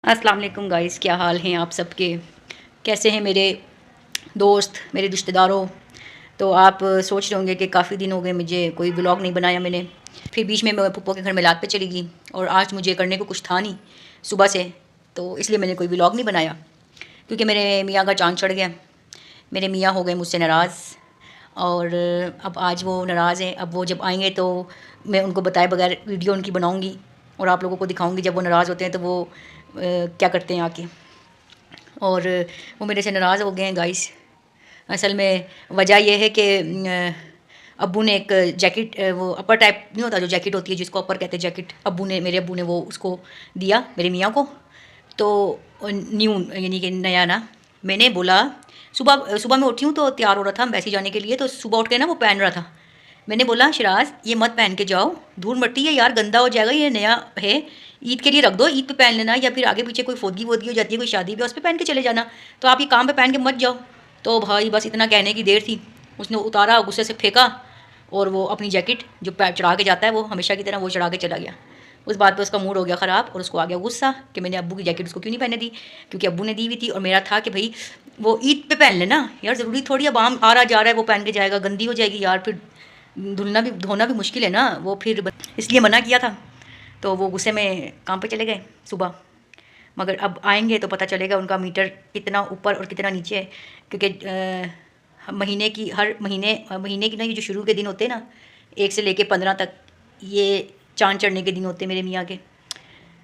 अस्सलाम वालेकुम गाइस, क्या हाल हैं आप सबके। कैसे हैं मेरे दोस्त, मेरे रिश्तेदारों। तो आप सोच रहे होंगे कि काफ़ी दिन हो गए मुझे कोई व्लॉग नहीं बनाया मैंने। फिर बीच में मैं पप्पो के घर मिलाद पे चली गई और आज मुझे करने को कुछ था नहीं सुबह से, तो इसलिए मैंने कोई व्लॉग नहीं बनाया क्योंकि मेरे मियाँ का चाँद चढ़ गया। मेरे मियाँ हो गए मुझसे नाराज़ और अब आज वो नाराज़ हैं। अब वो जब आएंगे तो मैं उनको बताए बगैर वीडियो उनकी बनाऊंगी और आप लोगों को दिखाऊंगी जब वो नाराज़ होते हैं तो वो क्या करते हैं आके। और वो मेरे से नाराज़ हो गए हैं गाइस। असल में वजह यह है कि अब्बू ने एक जैकेट, वो अपर टाइप नहीं होता जो जैकेट होती है जिसको अपर कहते हैं जैकेट, मेरे अब्बू ने वो उसको दिया मेरे मियाँ को। तो न्यू यानी कि नया ना, मैंने बोला सुबह सुबह मैं उठी हूँ तो तैयार हो रहा था वैसे जाने के लिए, तो सुबह उठ के ना वो पहन रहा था। मैंने बोला शिराज ये मत पहन के जाओ, धूल मट्टी है यार, गंदा हो जाएगा, ये नया है, ईद के लिए रख दो, ईद पे पहन लेना, या फिर आगे पीछे कोई फोदगी वोदगी हो जाती है कोई शादी पे उस पर पहन के चले जाना, तो आप ये काम पे पहन के मत जाओ। तो भाई बस इतना कहने की देर थी, उसने उतारा, गुस्से से फेंका और वो अपनी जैकेट जो चढ़ा के जाता है वो हमेशा की तरह वो चढ़ा के चला गया। उस बात पे उसका मूड हो गया ख़राब और उसको आ गया गुस्सा कि मैंने अब्बू की जैकेट उसको क्यों नहीं पहने दी, क्योंकि अब्बू ने दी हुई थी और मेरा था कि भाई वो ईद पे पहन लेना यार, ज़रूरी थोड़ी अब आम आ रहा जा रहा है वो पहन के जाएगा, गंदी हो जाएगी यार, फिर धोना भी मुश्किल है ना वो, फिर इसलिए मना किया था। तो वो गुस्से में काम पे चले गए सुबह, मगर अब आएंगे तो पता चलेगा उनका मीटर कितना ऊपर और कितना नीचे है, क्योंकि महीने की हर महीने की ना ये जो शुरू के दिन होते हैं ना 1 से लेके 15 तक, ये चाँद चढ़ने के दिन होते हैं मेरे मियाँ के।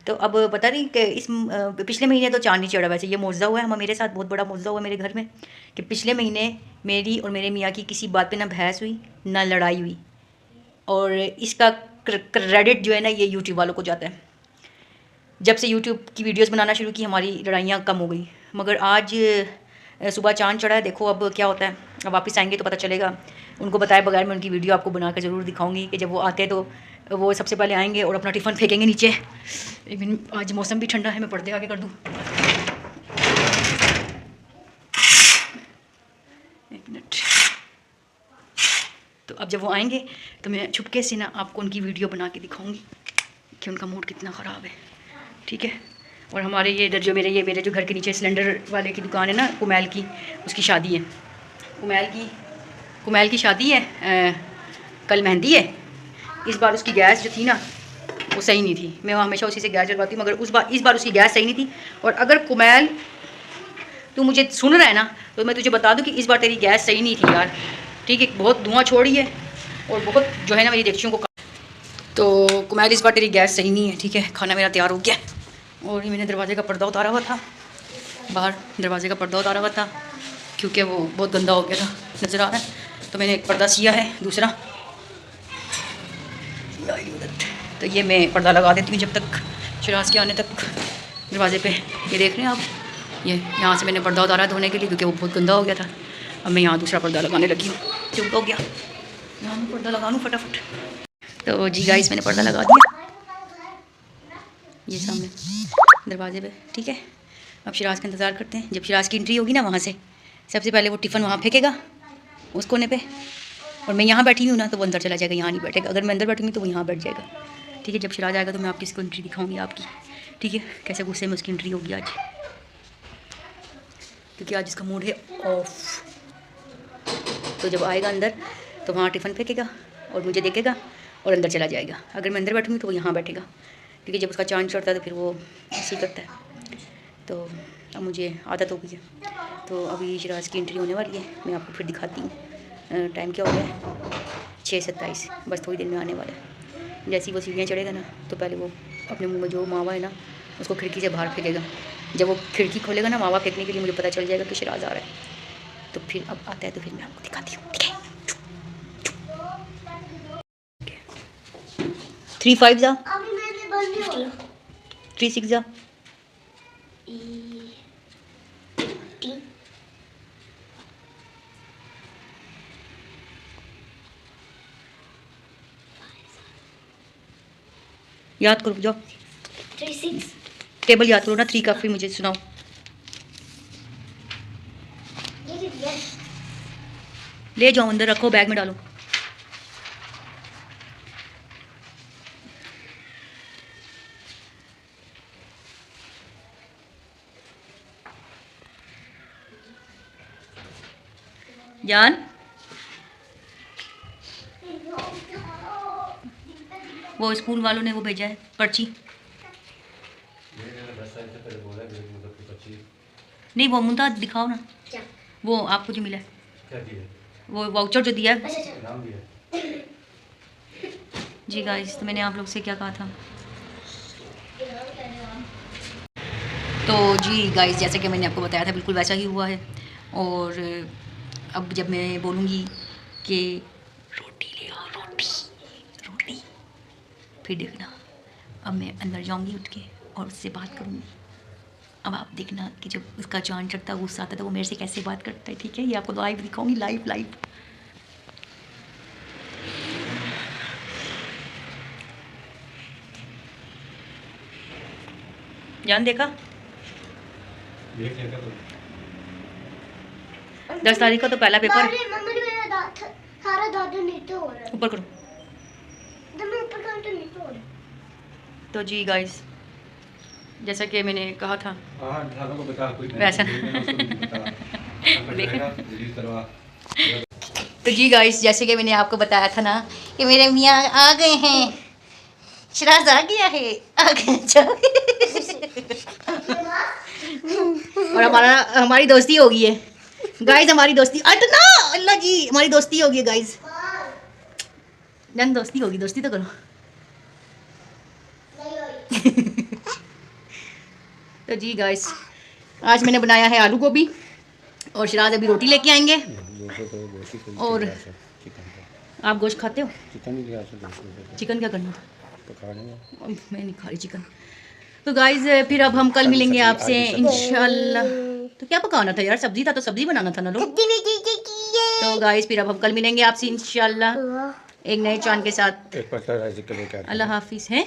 तो अब पता नहीं कि इस पिछले महीने तो चाँद नहीं चढ़ा, वैसे ये मौजज़ा हुआ है हम मेरे साथ, बहुत बड़ा मौजज़ा हुआ मेरे घर में कि पिछले महीने मेरी और मेरे मियाँ की किसी बात पे ना बहस हुई ना लड़ाई हुई, और इसका क्रेडिट जो है ना ये यूट्यूब वालों को जाता है। जब से यूट्यूब की वीडियोस बनाना शुरू की हमारी लड़ाइयाँ कम हो गई, मगर आज सुबह चाँद चढ़ा है, देखो अब क्या होता है। अब वापस आएंगे तो पता चलेगा, उनको बताए बगैर मैं उनकी वीडियो आपको बना कर ज़रूर दिखाऊंगी कि जब वो आते हैं तो वो सबसे पहले आएंगे और अपना टिफ़िन फेंकेंगे नीचे। एक मिनट, आज मौसम भी ठंडा है, मैं पर्दे आगे कर दूँ, एक मिनट। तो अब जब वो आएंगे तो मैं छुपके से ना आपको उनकी वीडियो बना के दिखाऊंगी कि उनका मूड कितना ख़राब है, ठीक है। और हमारे ये इधर जो मेरे जो घर के नीचे सिलेंडर वाले की दुकान है ना, कुमैल की, उसकी शादी है, कुमैल की शादी है, कल मेहंदी है। इस बार उसकी गैस जो थी ना वो सही नहीं थी, मैं हमेशा उसी से गैस जलवाती हूँ, मगर इस बार उसकी गैस सही नहीं थी। और अगर कुमैल तू मुझे सुन रहा है ना तो मैं तुझे बता दूँ कि इस बार तेरी गैस सही नहीं थी यार, ठीक है। बहुत धुआं छोड़ी है और बहुत जो है ना मेरी डेक्चियों को, तो कुमैल इस बार तेरी गैस सही नहीं है, ठीक है। खाना मेरा तैयार हो गया और ये मैंने दरवाजे का पर्दा उतारा हुआ था, बाहर दरवाजे का पर्दा उतारा हुआ था क्योंकि वो बहुत गंदा हो गया था, नज़र आ रहा है, तो मैंने एक पर्दा सिया है दूसरा। तो ये मैं पर्दा लगा देती हूँ जब तक शिराज के आने तक दरवाजे पे। ये देख रहे हैं आप, ये यहाँ से मैंने पर्दा उतारा धोने के लिए क्योंकि वो बहुत गंदा हो गया था। अब मैं यहाँ दूसरा पर्दा लगाने लगी हूँ, चुप हो गया, यहाँ मैं पर्दा लगा लूँ फटाफट। तो जी गाइस मैंने पर्दा लगा दिया ये सामने दरवाजे पे, ठीक है। अब शिराज का इंतज़ार करते हैं, जब शिराज की एंट्री होगी ना वहाँ से सबसे पहले वो टिफ़िन वहाँ फेंकेगा उस कोने पे, और मैं यहाँ बैठी हूँ ना तो वो अंदर चला जाएगा, यहाँ नहीं बैठेगा। अगर मैं अंदर बैठूँगी तो वो यहाँ बैठ जाएगा, ठीक है। जब शिराज आएगा तो मैं आपकी इसको एंट्री दिखाऊंगी आपकी, ठीक है। कैसे गुस्से में उसकी एंट्री होगी आज, क्योंकि आज इसका मूड है ऑफ। तो जब आएगा अंदर तो वहाँ टिफ़िन फेंकेगा और मुझे देखेगा और अंदर चला जाएगा। अगर मैं अंदर बैठूँगी तो वो यहाँ बैठेगा, क्योंकि जब उसका चाँद चढ़ता है तो फिर वो ऐसे ही करता है। तो अब मुझे आदत हो गई है। तो अभी शिराज की एंट्री होने वाली है, मैं आपको फिर दिखाती हूँ। टाइम क्या हो गया है, 6:27, बस थोड़ी देर में आने वाला है। जैसे ही वो सीढ़ियाँ चढ़ेगा ना तो पहले वो अपने मुँह में जो मावा है ना उसको खिड़की से बाहर फेंकेगा। जब वो खिड़की खोलेगा ना मावा फेंकने के लिए, मुझे पता चल जाएगा कि शिराज आ रहा है। तो फिर अब आता है तो फिर मैं आपको दिखाती हूँ, ठीक है। 3 5 जा 3 6 जा याद करो, जाओ 3 6 टेबल याद करो ना, 3 का फिर मुझे सुनाओ। ले जाओ अंदर रखो, बैग में डालो। जान वो स्कूल वालों ने वो भेजा है पर्ची। नहीं वो मुंता दिखाओ ना। क्या? वो आपको जो मिला है। क्या दिया? वो वाउचर जो दिया है। नाम दिया। जी गाइस, तो मैंने आप लोग से क्या कहा था। तो जी गाइस, जैसे कि मैंने आपको बताया था बिल्कुल वैसा ही हुआ है। और अब जब मैं बोलूँगी कि रोटी ले आओ, रोटी रोटी, फिर देखना अब मैं अंदर जाऊँगी उठ के और उससे बात करूँगी। अब आप देखना कि जब उसका जान चढ़ता गुस्सा आता था वो मेरे से कैसे बात करता है। ठीक है, ये आपको लाइव दिखाऊंगी, लाइव लाइव। जान देखा 10 तारीख को तो पहला पेपर। ऊपर करो। तो जी गाइस, जैसा कि मैंने कहा था वैसा तो जी गाइस, जैसे कि मैंने आपको बताया था ना कि मेरे मियाँ आ गए हैं, शराज आ गया है, आ गया और हमारी दोस्ती हो गई है गाइस, हमारी दोस्ती ना अल्लाह जी, हमारी दोस्ती हो गई है गाइस। जन दोस्ती होगी, दोस्ती तो करो। तो जी गाइस, आज मैंने बनाया है आलू गोभी और शराज अभी रोटी लेके आएंगे। और आप गोश्त खाते हो? चिकन क्या करना था? मैं नहीं खा रही चिकन। तो गाइस फिर अब हम कल मिलेंगे आपसे इंशाल्लाह। तो क्या पकाना था यार, सब्जी था तो सब्जी बनाना था ना लोग। तो गाइस फिर अब हम कल मिलेंगे आपसे इंशाल्लाह एक नए चांद के साथ। अल्लाह हाफिज़ है।